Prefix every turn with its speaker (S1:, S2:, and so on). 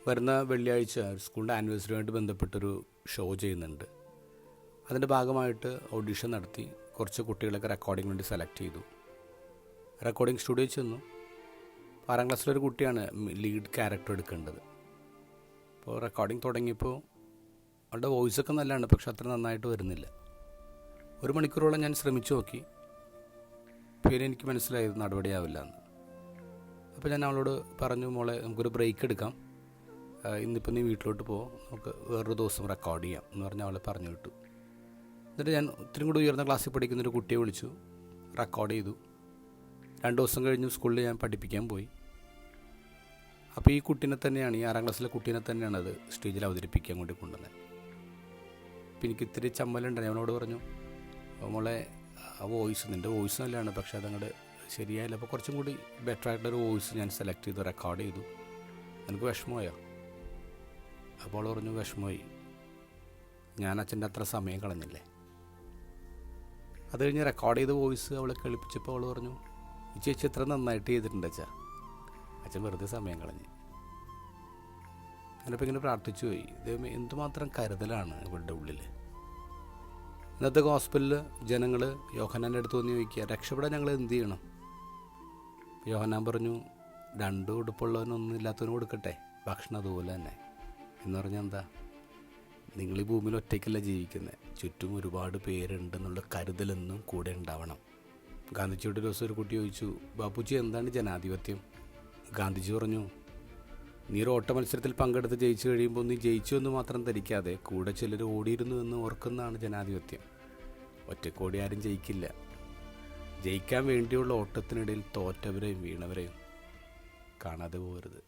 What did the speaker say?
S1: വരുന്ന വെള്ളിയാഴ്ച സ്കൂളിൻ്റെ ആനിവേഴ്സറിയുമായിട്ട് ബന്ധപ്പെട്ടൊരു ഷോ ചെയ്യുന്നുണ്ട്. അതിൻ്റെ ഭാഗമായിട്ട് ഓഡിഷൻ നടത്തി കുറച്ച് കുട്ടികളൊക്കെ റെക്കോർഡിംഗ് വേണ്ടി സെലക്ട് ചെയ്തു. റെക്കോർഡിംഗ് സ്റ്റുഡിയോയിൽ ചെന്നു. 6ാം ക്ലാസ്സിലൊരു കുട്ടിയാണ് ലീഡ് ക്യാരക്ടർ എടുക്കേണ്ടത്. അപ്പോൾ റെക്കോർഡിംഗ് തുടങ്ങിയപ്പോൾ അവളുടെ വോയിസൊക്കെ നല്ലതാണ്, പക്ഷെ അത്ര നന്നായിട്ട് വരുന്നില്ല. 1 മണിക്കൂറോളം ഞാൻ ശ്രമിച്ചു നോക്കി. പിന്നെ എനിക്ക് മനസ്സിലായത് നടപടിയാവില്ല എന്ന്. അപ്പോൾ ഞാൻ അവളോട് പറഞ്ഞു, മോളെ നമുക്കൊരു ബ്രേക്ക് എടുക്കാം, ഇന്നിപ്പോൾ നീ വീട്ടിലോട്ട് പോ, നമുക്ക് വേറൊരു ദിവസം റെക്കോർഡ് ചെയ്യാം എന്ന് പറഞ്ഞ് അവളെ പറഞ്ഞു വിട്ടു. എന്നിട്ട് ഞാൻ ഒത്തിരി കൂടി ഉയർന്ന ക്ലാസ്സിൽ പഠിക്കുന്നൊരു കുട്ടിയെ വിളിച്ചു, റെക്കോർഡ് ചെയ്തു. 2 ദിവസം കഴിഞ്ഞ് സ്കൂളിൽ ഞാൻ പഠിപ്പിക്കാൻ പോയി. അപ്പോൾ ഈ കുട്ടീനെ തന്നെയാണ്, ഈ 6ാം ക്ലാസ്സിലെ കുട്ടീനെ തന്നെയാണ് അത് സ്റ്റേജിൽ അവതരിപ്പിക്കാൻ വേണ്ടി കൊണ്ടുവന്നത്. അപ്പോൾ എനിക്ക് ഇത്തിരി ചമ്മലുണ്ട്. ഞാൻ അവനോട് പറഞ്ഞു, മോളെ ആ വോയിസ്, നിൻ്റെ വോയിസ് നല്ലതാണ്, പക്ഷെ അതങ്ങോട്ട് ശരിയായില്ല. അപ്പോൾ കുറച്ചും കൂടി ബെറ്റർ ആയിട്ടൊരു വോയിസ് ഞാൻ സെലക്ട് ചെയ്തു, റെക്കോർഡ് ചെയ്തു. എനിക്ക് വിഷമമായോ? അപ്പോൾ അവൾ പറഞ്ഞു, വിഷമമായി, ഞാൻ അച്ഛൻ്റെ അത്ര സമയം കളഞ്ഞില്ലേ. അത് കഴിഞ്ഞ് റെക്കോർഡ് ചെയ്ത വോയിസ് അവളെ കേൾപ്പിച്ചപ്പോൾ അവൾ പറഞ്ഞു, ഈ ചേച്ചി എത്ര നന്നായിട്ട് ചെയ്തിട്ടുണ്ട് അച്ഛൻ വെറുതെ സമയം കളഞ്ഞ്. ഞാനിപ്പോൾ ഇങ്ങനെ പ്രാർത്ഥിച്ചു പോയി, ദൈവമേ എന്തുമാത്രം കരുതലാണ് ഇവരുടെ ഉള്ളിൽ. ഇന്നത്തെ ഗോസ്പലിൽ ജനങ്ങൾ യോഹന്നാൻ്റെ അടുത്ത് വന്ന് ചോദിക്കുക, രക്ഷപ്പെടാൻ ഞങ്ങൾ എന്ത് ചെയ്യണം? യോഹന്നാൻ പറഞ്ഞു, 2 ഉടുപ്പുള്ളവനൊന്നും ഇല്ലാത്തവന് കൊടുക്കട്ടെ, ഭക്ഷണം അതുപോലെ തന്നെ. എന്ന് പറഞ്ഞാൽ എന്താ? നിങ്ങൾ ഈ ഭൂമിയിൽ ഒറ്റയ്ക്കല്ല ജീവിക്കുന്നത്, ചുറ്റും ഒരുപാട് പേരുണ്ടെന്നുള്ള കരുതലെന്നും കൂടെ ഉണ്ടാവണം. ഗാന്ധിജിയോട് ഒരു ദിവസം ഒരു കുട്ടി ചോദിച്ചു, ബാപ്പുജി എന്താണ് ജനാധിപത്യം? ഗാന്ധിജി പറഞ്ഞു, നീ ഒരു ഓട്ട മത്സരത്തിൽ പങ്കെടുത്ത് ജയിച്ചു കഴിയുമ്പോൾ നീ ജയിച്ചു എന്ന് മാത്രം ധരിക്കാതെ കൂടെ ചിലർ ഓടിയിരുന്നു എന്ന് ഓർക്കുന്നതാണ് ജനാധിപത്യം. ഒറ്റക്കോടി ആരും ജയിക്കില്ല. ജയിക്കാൻ വേണ്ടിയുള്ള ഓട്ടത്തിനിടയിൽ തോറ്റവരെയും വീണവരെയും കാണാതെ പോകരുത്.